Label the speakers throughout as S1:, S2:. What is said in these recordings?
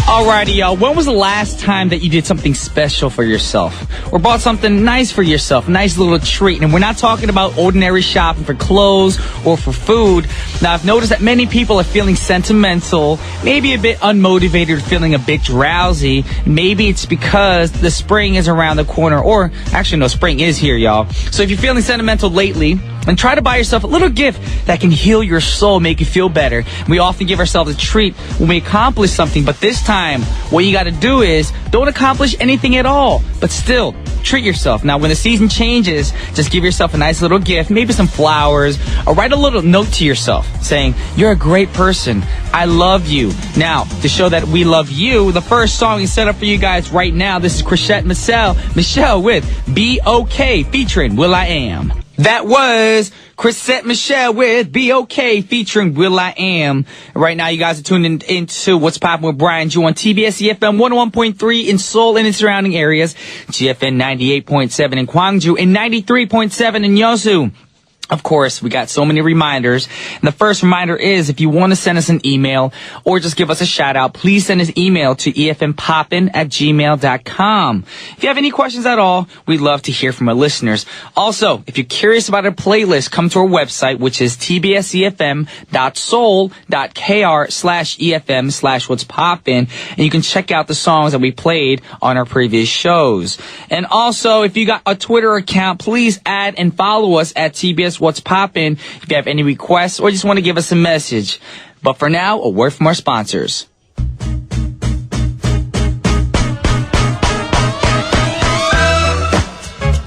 S1: Alrighty, y'all. When was the last time that you did something special for yourself? Or bought something nice for yourself? A nice little treat. And we're not talking about ordinary shopping for clothes or for food. Now, I've noticed that many people are feeling sentimental, maybe a bit unmotivated, feeling a bit drowsy. Maybe it's because the spring is around the corner. Or, actually, no, spring is here, y'all. So if you're feeling sentimental lately, and try to buy yourself a little gift that can heal your soul, make you feel better. We often give ourselves a treat when we accomplish something, but this time, what you gotta do is don't accomplish anything at all, but still treat yourself. Now, when the season changes, just give yourself a nice little gift, maybe some flowers, or write a little note to yourself saying, you're a great person. I love you. Now, to show that we love you, the first song is set up for you guys right now. This is Chrisette Michelle with Be Okay featuring Will I Am. That was Chrisette Michelle with Be Okay featuring Will I Am. Right now, you guys are tuning into What's Poppin' with Brian Ju on TBS efm 101.3 in Seoul and its surrounding areas, GFN 98.7 in Gwangju, and 93.7 in Yeosu. Of course, we got so many reminders. And the first reminder is if you want to send us an email or just give us a shout out, please send us email to efmpoppin@gmail.com. If you have any questions at all, we'd love to hear from our listeners. Also, if you're curious about our playlist, come to our website, which is tbsefm.soul.kr/efm/what's poppin', and you can check out the songs that we played on our previous shows. And also, if you got a Twitter account, please add and follow us at TBS What's Poppin' if you have any requests or just want to give us a message. But for now, a word from our sponsors.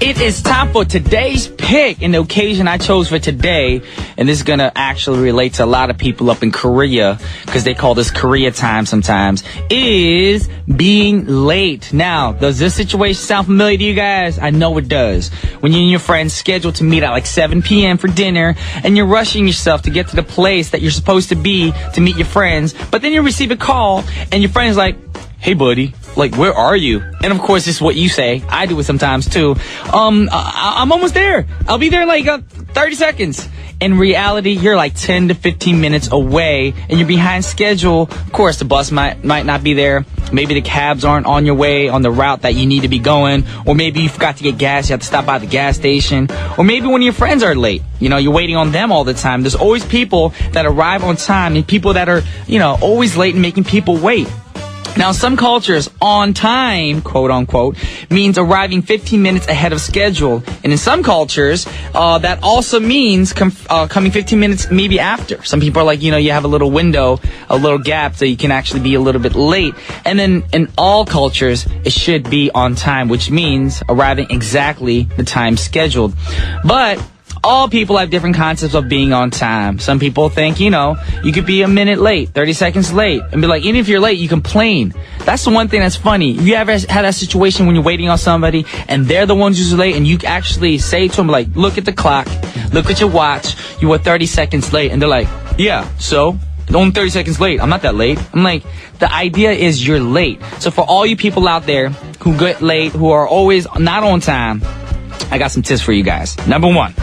S1: It is time for today's pick, and the occasion I chose for today, and this is going to actually relate to a lot of people up in Korea, because they call this Korea time sometimes, is being late. Now, does this situation sound familiar to you guys? I know it does. When you and your friends scheduled to meet at like 7 p.m. for dinner, and you're rushing yourself to get to the place that you're supposed to be to meet your friends, but then you receive a call, and your friend's like, hey, buddy, like, where are you? And of course, this is what you say. I do it sometimes too. I'm almost there. I'll be there in like 30 seconds. In reality, you're like 10 to 15 minutes away and you're behind schedule. Of course, the bus might not be there. Maybe the cabs aren't on your way on the route that you need to be going. Or maybe you forgot to get gas. You have to stop by the gas station. Or maybe one of your friends are late. You know, you're waiting on them all the time. There's always people that arrive on time and people that are, always late and making people wait. Now, in some cultures, on time, quote unquote, means arriving 15 minutes ahead of schedule. And in some cultures, that also means coming 15 minutes maybe after. Some people are like, you have a little window, a little gap, so you can actually be a little bit late. And then in all cultures, it should be on time, which means arriving exactly the time scheduled. But all people have different concepts of being on time. Some people think, you could be a minute late, 30 seconds late, and be like, even if you're late, you complain. That's the one thing that's funny. You ever had that situation when you're waiting on somebody and they're the ones who's late and you actually say to them, like, look at the clock, look at your watch, you were 30 seconds late, and they're like, yeah, so? Only 30 seconds late. I'm not that late. I'm like, the idea is you're late. So for all you people out there who get late, who are always not on time, I got some tips for you guys. Number one,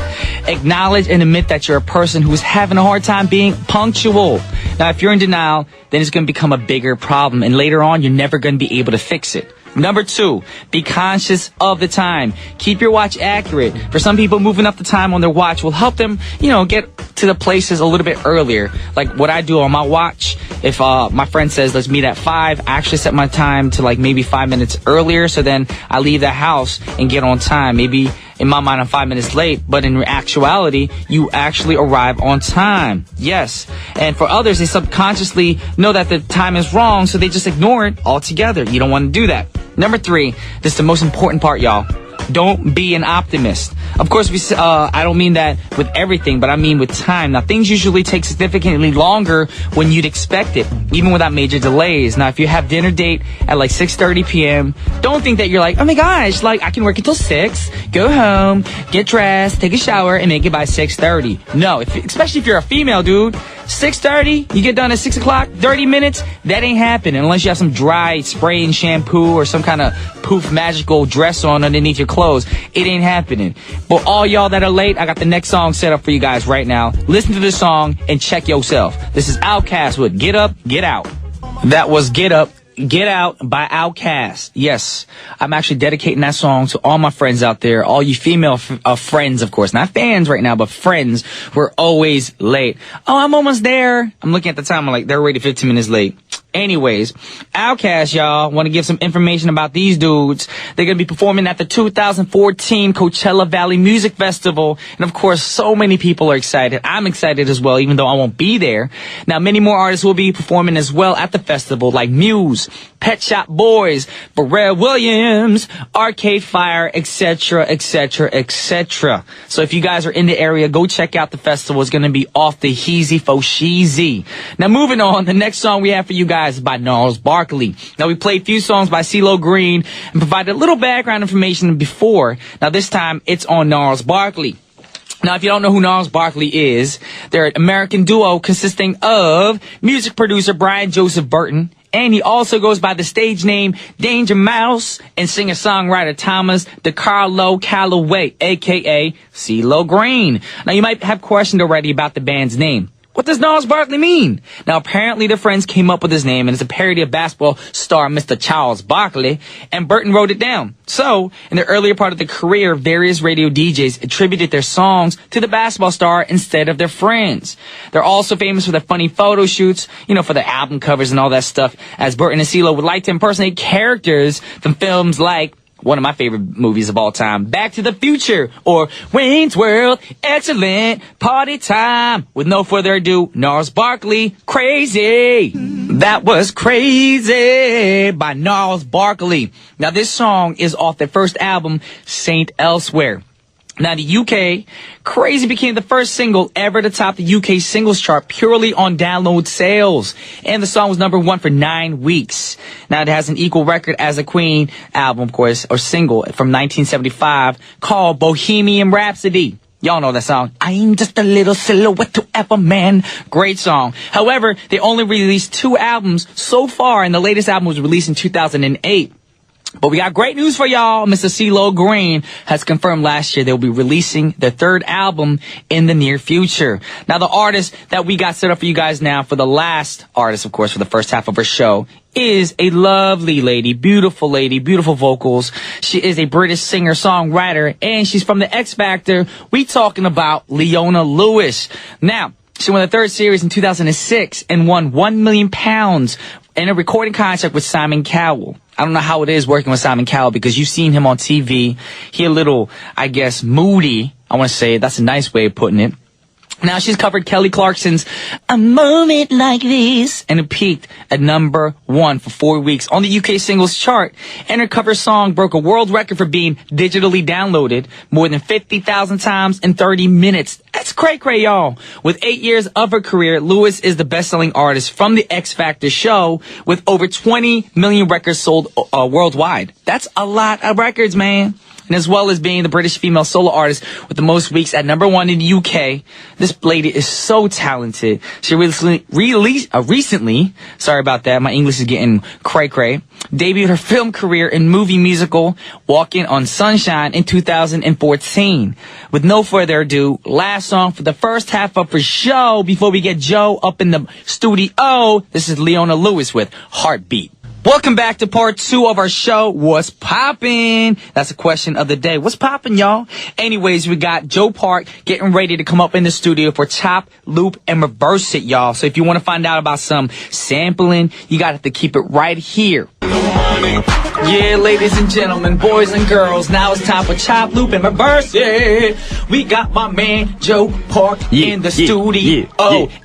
S1: acknowledge and admit that you're a person who's having a hard time being punctual. Now, if you're in denial, then it's going to become a bigger problem. And later on, you're never going to be able to fix it. Number two, be conscious of the time. Keep your watch accurate. For some people, moving up the time on their watch will help them, get to the places a little bit earlier. Like what I do on my watch, if my friend says, let's meet at 5, I actually set my time to like maybe 5 minutes earlier. So then I leave the house and get on time. Maybe in my mind, I'm 5 minutes late, but in actuality, you actually arrive on time. Yes. And for others, they subconsciously know that the time is wrong, so they just ignore it altogether. You don't want to do that. Number 3, this is the most important part, y'all. Don't be an optimist. Of course, I don't mean that with everything, but I mean with time. Now, things usually take significantly longer when you'd expect it, even without major delays. Now, if you have dinner date at like 6:30 p.m., don't think that you're like, oh my gosh, like I can work until 6, go home, get dressed, take a shower, and make it by 6:30. No, especially if you're a female, dude. 6:30, you get done at 6 o'clock, 30 minutes, that ain't happening unless you have some dry spraying shampoo or some kind of poof magical dress on underneath your clothes. It ain't happening. But all y'all that are late, I got the next song set up for you guys right now. Listen to this song and check yourself. This is Outkast with Get Up, Get Out. That was Get Up, Get Out by Outkast. Yes, I'm actually dedicating that song to all my friends out there, all you female friends, of course. Not fans right now, but friends who are always late. Oh, I'm almost there. I'm looking at the time. I'm like, they're already 15 minutes late. Anyways, Outkast, y'all, want to give some information about these dudes. They're going to be performing at the 2014 Coachella Valley Music Festival. And of course, so many people are excited. I'm excited as well, even though I won't be there. Now, many more artists will be performing as well at the festival, like Muse, Pet Shop Boys, Pharrell Williams, Arcade Fire, etc., etc., etc. So if you guys are in the area, go check out the festival. It's going to be off the Heezy Fo Sheezy. Now, moving on, the next song we have for you guys is by Gnarls Barkley. Now, we played a few songs by CeeLo Green and provided a little background information before. Now, this time, it's on Gnarls Barkley. Now, if you don't know who Gnarls Barkley is, they're an American duo consisting of music producer Brian Joseph Burton, and he also goes by the stage name Danger Mouse, and singer-songwriter Thomas DeCarlo Calloway, a.k.a. CeeLo Green. Now, you might have questioned already about the band's name. What does Gnarls Barkley mean? Now, apparently their friends came up with his name, and it's a parody of basketball star Mr. Charles Barkley, and Burton wrote it down. So, in the earlier part of their career, various radio DJs attributed their songs to the basketball star instead of their friends. They're also famous for their funny photo shoots, for the album covers and all that stuff, as Burton and CeeLo would like to impersonate characters from films like one of my favorite movies of all time, Back to the Future, or Wayne's World, excellent party time. With no further ado, Gnarls Barkley, Crazy. That was Crazy by Gnarls Barkley. Now, this song is off their first album, Saint Elsewhere. Now, the UK, Crazy became the first single ever to top the UK singles chart purely on download sales. And the song was #1 for 9 weeks. Now, it has an equal record as a Queen album, of course, or single from 1975 called Bohemian Rhapsody. Y'all know that song. I'm just a little silhouette to ever man. Great song. However, they only released 2 albums so far, and the latest album was released in 2008. But we got great news for y'all. Mr. CeeLo Green has confirmed last year they'll be releasing their 3rd album in the near future. Now, the artist that we got set up for you guys now, for the last artist, of course, for the first half of our show, is a lovely lady, beautiful vocals. She is a British singer-songwriter, and she's from the X Factor. We talking about Leona Lewis. Now, she won the 3rd series in 2006 and won £1 million in a recording contract with Simon Cowell. I don't know how it is working with Simon Cowell, because you've seen him on TV. He a little, I guess, moody. I want to say that's a nice way of putting it. Now, she's covered Kelly Clarkson's A Moment Like This, and it peaked at #1 for 4 weeks on the UK singles chart. And her cover song broke a world record for being digitally downloaded more than 50,000 times in 30 minutes. That's cray-cray, y'all. With 8 years of her career, Lewis is the best-selling artist from the X Factor show, with over 20 million records sold worldwide. That's a lot of records, man. And as well as being the British female solo artist with the most weeks at #1 in the UK, this lady is so talented. She recently, sorry about that, my English is getting cray-cray, debuted her film career in movie musical Walking on Sunshine in 2014. With no further ado, last song for the first half of our show before we get Joe up in the studio. This is Leona Lewis with Heartbeat. Welcome back to part 2 of our show, What's Poppin'? That's the question of the day. What's poppin', y'all? Anyways, we got Joe Park getting ready to come up in the studio for Chop, Loop, and Reverse It, y'all. So if you want to find out about some sampling, you got to keep it right here. Yeah, ladies and gentlemen, boys and girls, now it's time for Chop, Loop, and Reverse It. We got my man Joe Park in the studio,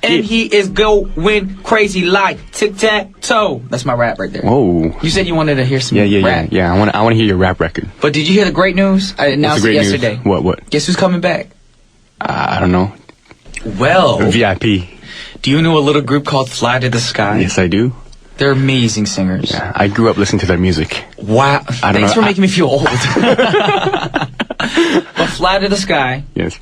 S1: and he is going crazy like tic-tac-toe. That's my rap right there.
S2: Whoa.
S1: You said you wanted to hear some rap.
S2: Yeah. I want to hear your rap record.
S1: But did you hear the great news? I announced it yesterday.
S2: News? What?
S1: Guess who's coming back?
S2: I don't know.
S1: Well,
S2: VIP.
S1: Do you know a little group called Fly to the Sky?
S2: Yes, I do.
S1: They're amazing singers.
S2: Yeah, I grew up listening to their music.
S1: Wow. Thanks for making me feel old. But Fly to the Sky.
S2: Yes.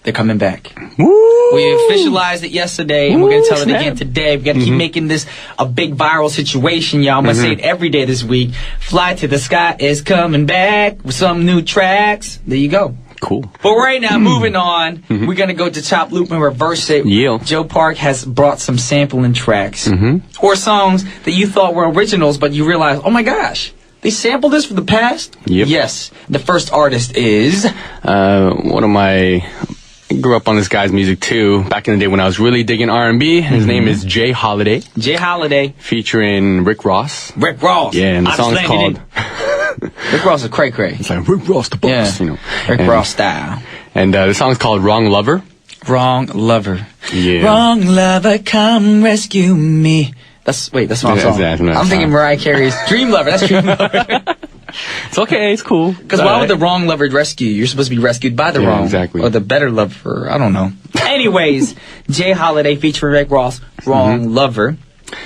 S1: They're coming back.
S2: Woo!
S1: We officialized it yesterday, and we're going to tell it again today. We got to keep making this a big viral situation, y'all. I'm going to say it every day this week. Fly to the Sky is coming back with some new tracks. There you go.
S2: Cool.
S1: But right now, moving on, we're going to go to Chop Loop and reverse it.
S2: Yeah.
S1: Joe Park has brought some sampling tracks or songs that you thought were originals, but you realize, oh my gosh, they sampled this from the past?
S2: Yep.
S1: Yes. The first artist is...
S2: I grew up on this guy's music too, back in the day when I was really digging R&B. His name is Jay Holiday.
S1: Jay Holiday.
S2: Featuring Rick Ross.
S1: Rick Ross.
S2: Yeah, and the song's called...
S1: Rick Ross is cray-cray.
S2: It's like Rick Ross the boss, you know.
S1: Rick Ross style.
S2: And the song's called Wrong Lover.
S1: Wrong Lover.
S2: Yeah.
S1: Wrong lover, come rescue me. That's my song. I'm thinking Mariah Carey's Dream Lover. That's Dream Lover.
S2: It's okay, it's cool.
S1: Because why would the wrong lover rescue you? You're supposed to be rescued by the wrong.
S2: Exactly.
S1: Or the better lover. I don't know. Anyways, Jay Holiday featuring Rick Ross, Wrong Lover.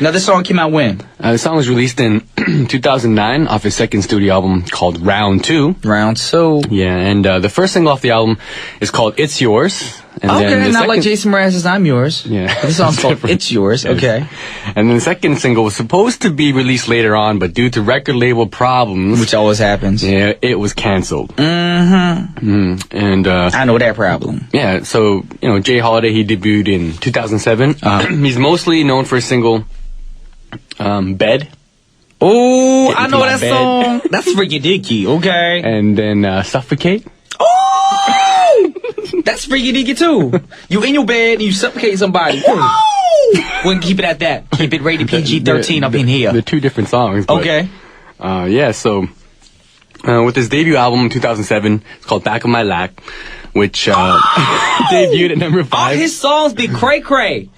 S1: Now, this song came out when?
S2: The song was released in 2009 off his second studio album called Round 2.
S1: Round 2.
S2: Yeah, and the first single off the album is called It's Yours. And
S1: okay, not like Jason Mraz's I'm Yours.
S2: Yeah.
S1: This song's called It's Yours.
S2: Yes.
S1: Okay.
S2: And then the second single was supposed to be released later on, but due to record label problems...
S1: Which always happens.
S2: Yeah, it was canceled.
S1: Mm-hmm.
S2: And
S1: I know that problem.
S2: Yeah, so, you know, Jay Holiday, he debuted in 2007. He's mostly known for a single, Bed.
S1: Oh, I know that song. That's freaky dicky, okay.
S2: And then Suffocate.
S1: Oh! That's freaky dicky too. You in your bed and you suffocate somebody. Wouldn't keep it at that. Keep it rated PG-13 up in here.
S2: They're two different songs. But,
S1: okay.
S2: Yeah, so with his debut album in 2007, it's called Back of My Lack, which debuted at number 5.
S1: All his songs be cray-cray.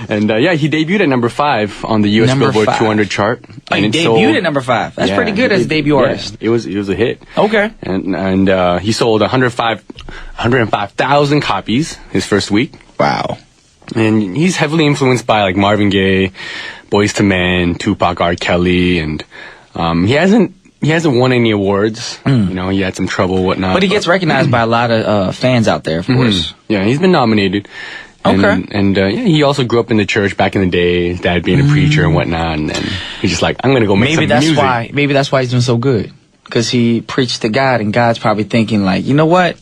S2: And yeah, he debuted at number 5 on the U.S.
S1: Number
S2: Billboard
S1: 5.
S2: 200 chart.
S1: Oh, he debuted at number 5. That's pretty good as a debut artist.
S2: It was a hit.
S1: Okay.
S2: And he sold 105,000 copies his first week.
S1: Wow.
S2: And he's heavily influenced by like Marvin Gaye, Boyz II Men, Tupac, R. Kelly, and he hasn't won any awards. You know, he had some trouble, whatnot.
S1: But he gets recognized by a lot of fans out there, of course.
S2: Yeah, he's been nominated.
S1: Okay.
S2: And yeah, he also grew up in the church back in the day, his dad being a preacher and whatnot, and then he's just like, I'm gonna go make some music.
S1: Maybe that's why he's doing so good. Because he preached to God, and God's probably thinking like, you know what?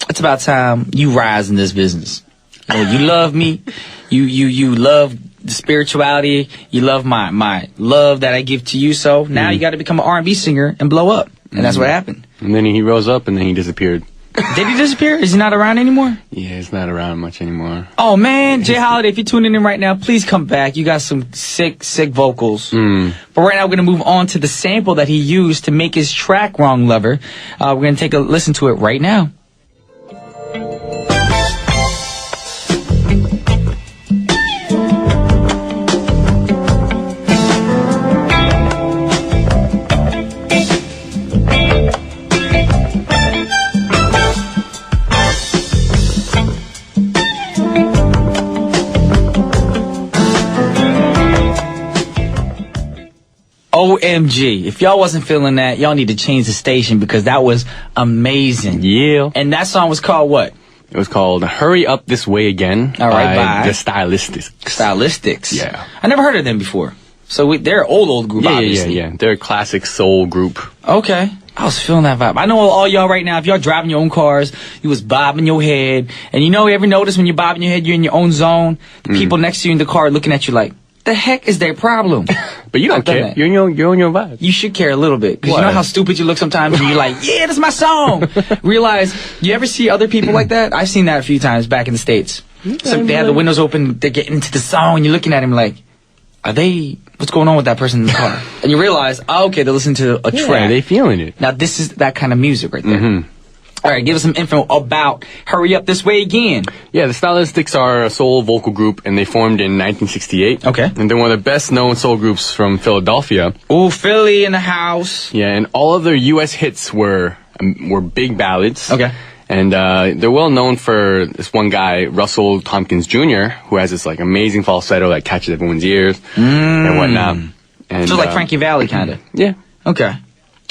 S1: It's about time you rise in this business. You know, you love me. You love the spirituality. You love my love that I give to you. So now you got to become an R&B singer and blow up. And that's what happened.
S2: And then he rose up and then he disappeared.
S1: Did he disappear? Is he not around anymore?
S2: Yeah, he's not around much anymore.
S1: Oh, man. Jay Holiday, if you're tuning in right now, please come back. You got some sick vocals. But right now, we're going to move on to the sample that he used to make his track Wrong Lover. We're going to take a listen to it right now. OMG. If y'all wasn't feeling that, y'all need to change the station because that was amazing.
S2: Yeah.
S1: And that song was called what?
S2: It was called Hurry Up This Way Again.
S1: All right, by
S2: the Stylistics.
S1: Stylistics.
S2: Yeah.
S1: I never heard of them before. So they're an old group, obviously.
S2: Yeah. They're a classic soul group.
S1: Okay. I was feeling that vibe. I know all y'all right now, if y'all driving your own cars, you was bobbing your head. And you know, you ever notice when you're bobbing your head, you're in your own zone? The people next to you in the car looking at you like, the heck is their problem?
S2: But you don't care. You're on your vibe.
S1: You should care a little bit. Because you know how stupid you look sometimes and you're like, yeah, that's my song. Realize, you ever see other people like that? I've seen that a few times back in the States. So they have the windows open, they're getting into the song, and you're looking at them like, what's going on with that person in the car? And you realize, oh, okay, they're listening to a track.
S2: Yeah, they feeling it.
S1: Now, this is that kind of music right there. All right, give us some info about Hurry Up This Way Again.
S2: Yeah, the Stylistics are a soul vocal group, and they formed in 1968.
S1: Okay.
S2: And they're one of the best-known soul groups from Philadelphia.
S1: Ooh, Philly in the house.
S2: Yeah, and all of their U.S. hits were big ballads.
S1: Okay.
S2: And they're well known for this one guy, Russell Tompkins Jr., who has this like amazing falsetto that catches everyone's ears and whatnot. And,
S1: so like Frankie Valli, kind of.
S2: Yeah.
S1: Okay.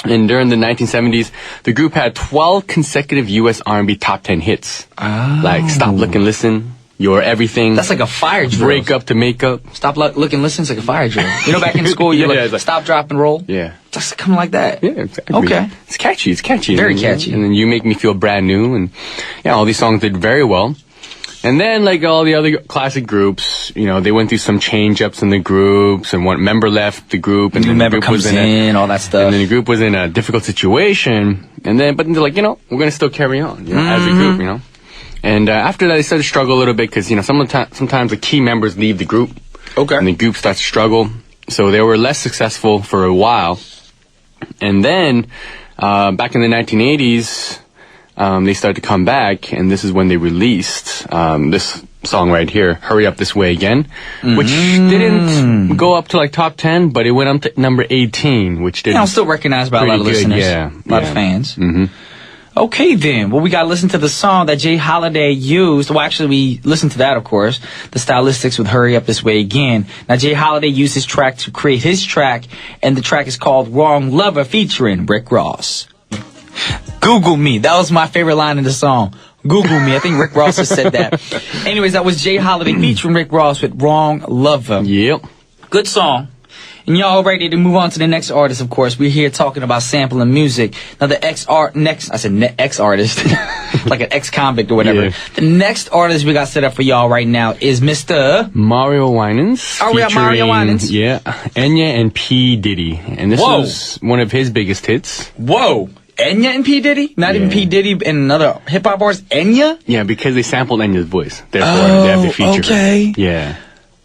S2: And during the 1970s, the group had 12 consecutive U.S. R&B top 10 hits.
S1: Oh.
S2: Like Stop, Look, and Listen, your everything.
S1: That's like a fire drill.
S2: Break up to make up.
S1: Stop, look, and listen. It's like a fire drill. You know, back in school, you're
S2: Yeah,
S1: like,
S2: like-
S1: stop, drop, and roll?
S2: Yeah.
S1: Just kind of like that.
S2: Yeah, exactly.
S1: Okay.
S2: It's catchy. It's catchy.
S1: Very
S2: And,
S1: catchy.
S2: And then You Make Me Feel Brand New. And yeah, all these songs did very well. And then, like all the other classic groups, you know, they went through some change-ups in the groups, and one member left the group, and
S1: New
S2: then
S1: member
S2: the group was
S1: comes in, all that stuff.
S2: and then the group was in a difficult situation, and then, but they're like, you know, we're gonna still carry on, you know, as a group, you know. And after that, they started to struggle a little bit because, you know, sometimes the key members leave the group,
S1: Okay.
S2: and the group starts to struggle. So they were less successful for a while, and then back in the 1980s. They started to come back, and this is when they released this song right here, Hurry Up This Way Again, which didn't go up to like top 10, but it went up to number 18, which did.
S1: Yeah, I'm still recognized by a lot of
S2: pretty good,
S1: listeners.
S2: yeah,
S1: A lot
S2: yeah.
S1: of fans. Mm-hmm. Okay, then. Well, we got to listen to the song that Jay Holiday used. Well, actually, we listened to that, of course. The Stylistics with Hurry Up This Way Again. Now, Jay Holiday used his track to create his track, and the track is called Wrong Lover featuring Rick Ross. Google me. That was my favorite line in the song. Google me. I think Rick Ross has said that. Anyways, that was Jay Holiday featuring Rick Ross with Wrong Lover.
S2: Yep.
S1: Good song. And y'all ready to move on to the next artist, of course. We're here talking about sampling music. Now, the ex-artist, like an ex-convict or whatever.
S2: Yeah.
S1: The next artist we got set up for y'all right now is Mr.
S2: Mario Winans.
S1: Oh, we got Mario
S2: featuring,
S1: Winans.
S2: Yeah. Enya and P. Diddy. And this
S1: Whoa.
S2: was one of his biggest hits.
S1: Whoa. Enya and P. Diddy? Not even
S2: Yeah.
S1: P. Diddy and another hip-hop artist? Enya?
S2: Yeah, because they sampled Enya's voice. Therefore, they have to feature
S1: okay.
S2: her. Yeah.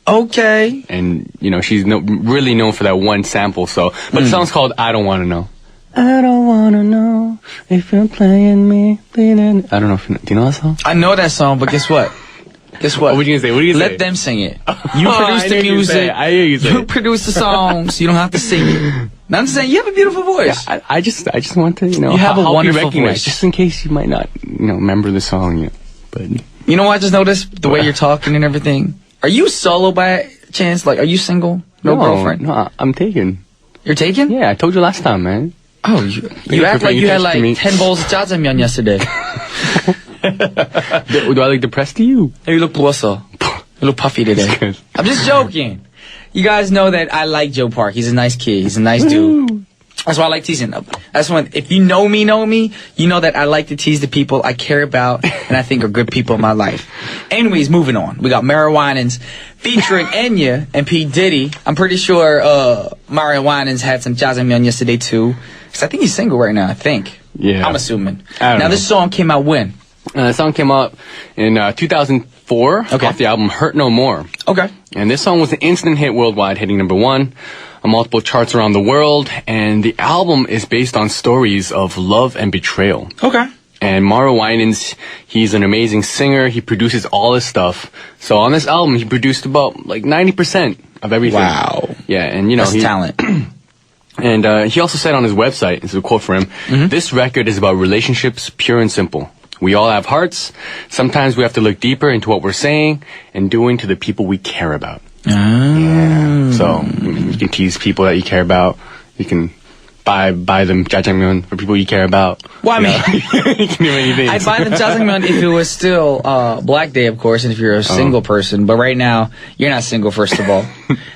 S1: Okay.
S2: And, you know, she's really known for that one sample, so. But the song's called I Don't Wanna Know. I don't wanna know if you're playing me, bleeding. I don't know if do you know that song?
S1: I know that song, but guess what? Guess what?
S2: What are you gonna say? What are you gonna say?
S1: Let them sing it. You
S2: Oh,
S1: produce
S2: I
S1: the
S2: knew you'd say
S1: music.
S2: it. I knew you'd say
S1: You
S2: it.
S1: produce the songs. You don't have to sing it. Now I'm just saying, you have a beautiful voice.
S2: I just want to, you know,
S1: You have a
S2: help
S1: wonderful
S2: recognize,
S1: voice.
S2: just in case you might not, you know, remember the song yet. But
S1: You know what I just noticed? The way you're talking and everything. Are you solo by chance? Like, are you single? No girlfriend?
S2: No, I'm taken.
S1: You're taken?
S2: Yeah, I told you last time, man.
S1: Oh, you act like you had like 10 bowls of jjajangmyeon yesterday.
S2: Do I look depressed to you?
S1: Hey, you look blusa. You look puffy today.
S2: Good.
S1: I'm just joking. You guys know that I like Joe Park. He's a nice kid. He's a nice dude. That's why I like teasing him. That's when, if you know me, you know that I like to tease the people I care about and I think are good people in my life. Anyways, moving on. We got Mario Winans featuring Enya and P. Diddy. I'm pretty sure Mario Winans had some jjajangmyeon yesterday too. Because I think he's single right now, I think.
S2: Yeah.
S1: I'm assuming.
S2: I don't
S1: Now,
S2: know.
S1: this song came out when?
S2: The song came out in 2004
S1: Okay.
S2: off the album Hurt No More.
S1: Okay.
S2: And this song was an instant hit worldwide, hitting number 1 on multiple charts around the world. And the album is based on stories of love and betrayal.
S1: Okay.
S2: And Mario Winans, he's an amazing singer. He produces all his stuff. So on this album, he produced about like 90% of everything.
S1: Wow.
S2: Yeah, and you know,
S1: That's talent.
S2: And he also said on his website, this is a quote from him,
S1: Mm-hmm.
S2: this record is about relationships, pure and simple. We all have hearts. Sometimes we have to look deeper into what we're saying and doing to the people we care about. Yeah. So you can tease people that you care about. You can buy them jjajangmyeon for people you care about.
S1: Well, I mean,
S2: You can do anything.
S1: I'd buy them jjajangmyeon if it was still Black Day, of course, and if you're a single person. But right now, you're not single, first of all.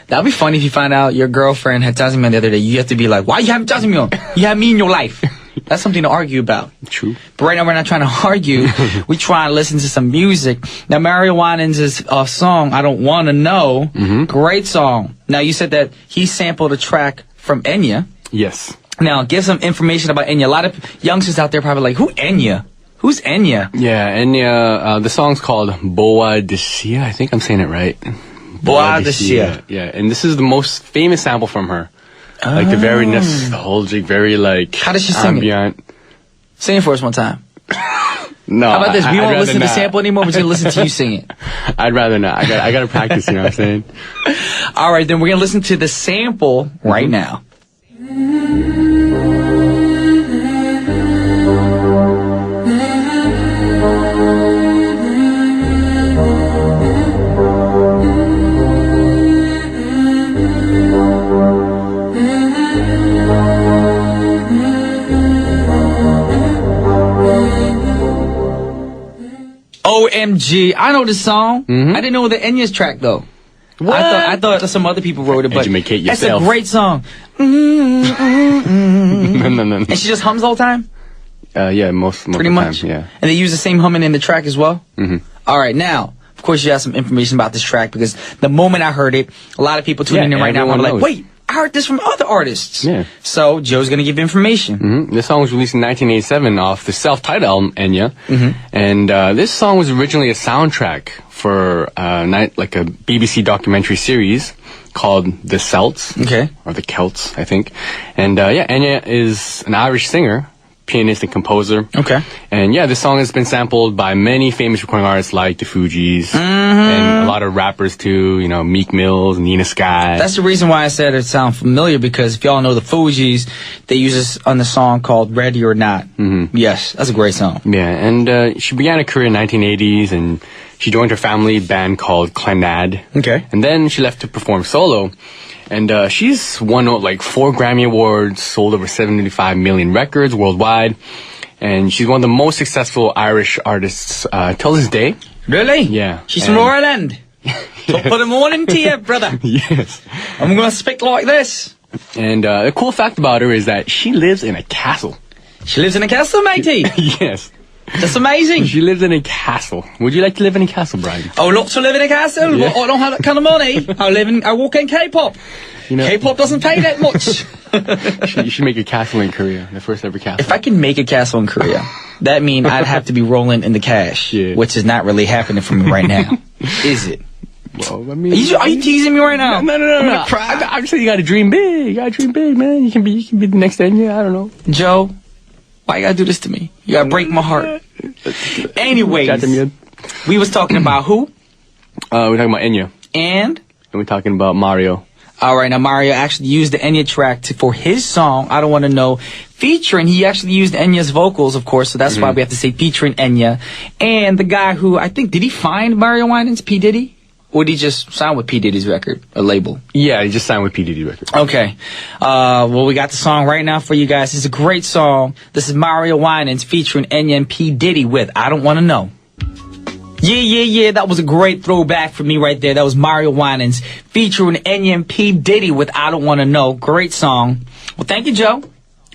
S1: That'd be funny if you find out your girlfriend had jjajangmyeon the other day. You have to be like, why you have jjajangmyeon? You have me in your life. That's something to argue about.
S2: True.
S1: But right now, we're not trying to argue. We try and listen to some music. Now, Mario Winans' song, I Don't Wanna Know, great song. Now, you said that he sampled a track from Enya.
S2: Yes.
S1: Now, give some information about Enya. A lot of youngsters out there probably like, who Enya? Who's Enya?
S2: Yeah, and the song's called Boa de Sia. I think I'm saying it right.
S1: Boa de Sia.
S2: Yeah, and this is the most famous sample from her. Like the very nostalgic, very like
S1: How does she sing it?
S2: ambient.
S1: Sing it for us one time.
S2: No,
S1: How about this? We
S2: I'd
S1: won't
S2: rather
S1: listen to the
S2: not.
S1: sample anymore. We're going to listen to you sing it.
S2: I'd rather not. I gotta practice, you know what I'm saying?
S1: All right, then we're going to listen to the sample right now. OMG, OMG. I know this song. I didn't know the Enya's track, though.
S2: What?
S1: I thought some other people wrote it, but
S2: Educate
S1: that's
S2: yourself.
S1: a great song.
S2: No.
S1: And she just hums the whole time?
S2: Yeah, most
S1: Pretty
S2: of the
S1: much?
S2: time, yeah.
S1: And they use the same humming in the track as well?
S2: Mm-hmm.
S1: All right, now, of course, you have some information about this track because the moment I heard it, a lot of people tuning in right now are like, wait, I heard this from other artists.
S2: Yeah.
S1: So Joe's going to give information.
S2: This song was released in 1987 off the self-titled album Enya, and this song was originally a soundtrack for like a BBC documentary series called The Celts, or The Celts, I think. And Enya is an Irish singer, pianist and composer. And yeah, this song has been sampled by many famous recording artists like the Fugees and a lot of rappers too, you know, Meek Mills, Nina Sky.
S1: That's the reason why I said it sounds familiar, because if y'all know the Fugees, they use this on the song called Ready or Not. Yes, that's a great song.
S2: Yeah, and she began her career in the 1980s, and she joined her family band called Clannad. And then she left to perform solo. And she's won like 4 Grammy Awards, sold over 75 million records worldwide. And she's one of the most successful Irish artists till this day.
S1: Really?
S2: Yeah.
S1: She's from Ireland. Top of the morning to you, brother.
S2: Yes.
S1: I'm going to speak like this.
S2: And the cool fact about her is that she lives in a castle.
S1: She lives in a castle, matey?
S2: Yes.
S1: That's amazing.
S2: She lives in a castle. Would you like to live in a castle, Brian?
S1: I would love to live in a castle, but I don't have that kind of money. I walk in K-pop.
S2: You know,
S1: K-pop doesn't pay that much.
S2: You should make a castle in Korea, the first ever castle.
S1: If I can make a castle in Korea, that means I'd have to be rolling in the cash, which is not really happening for me right now. Is it?
S2: Well, I mean,
S1: are you teasing me right now?
S2: No. I'm just saying you gotta dream big. You gotta dream big, man. You can be the next Enya. I don't know.
S1: Joe, why you gotta do this to me? You gotta break my heart. Anyways, we was talking about who?
S2: We're talking about Enya.
S1: And
S2: we're talking about Mario.
S1: All right, now Mario actually used the Enya track for his song, I Don't Want to Know, featuring, he actually used Enya's vocals, of course, so that's why we have to say featuring Enya. And the guy who, I think, did he find Mario Winans, P. Diddy? Or did he just sign with P. Diddy's record, a label?
S2: Yeah, he just signed with P. Diddy's record.
S1: Okay. Well, we got the song right now for you guys. It's a great song. This is Mario Winans featuring Enya and P. Diddy with I Don't Want to Know. Yeah. That was a great throwback for me right there. That was Mario Winans featuring Enya and P. Diddy with I Don't Want to Know. Great song. Well, thank you, Joe.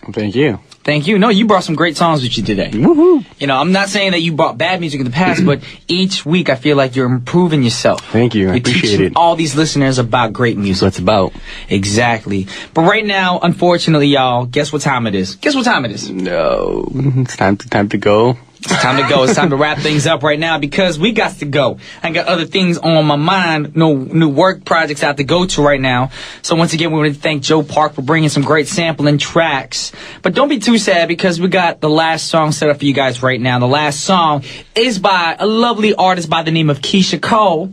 S2: Well, thank you.
S1: Thank you. No, you brought some great songs with you today.
S2: Woohoo.
S1: You know, I'm not saying that you brought bad music in the past, but each week I feel like you're improving yourself.
S2: Thank you. I appreciate it.
S1: All these listeners about great music.
S2: That's what it's about.
S1: Exactly. But right now, unfortunately, y'all, guess what time it is? Guess what time it is?
S2: No. It's time to go.
S1: It's time to go. It's time to wrap things up right now because we got to go. I got other things on my mind. No new work projects I have to go to right now. So once again, we want to thank Joe Park for bringing some great sampling tracks. But don't be too sad because we got the last song set up for you guys right now. The last song is by a lovely artist by the name of Keisha Cole.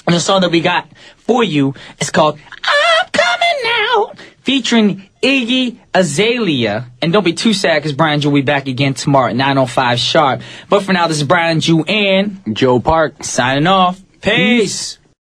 S1: And the song that we got for you is called I'm Coming Now, featuring Iggy Azalea. And don't be too sad because Brian Jew will be back again tomorrow at 9:05 sharp. But for now, this is Brian Jew and
S2: Joe Park
S1: signing off. Peace.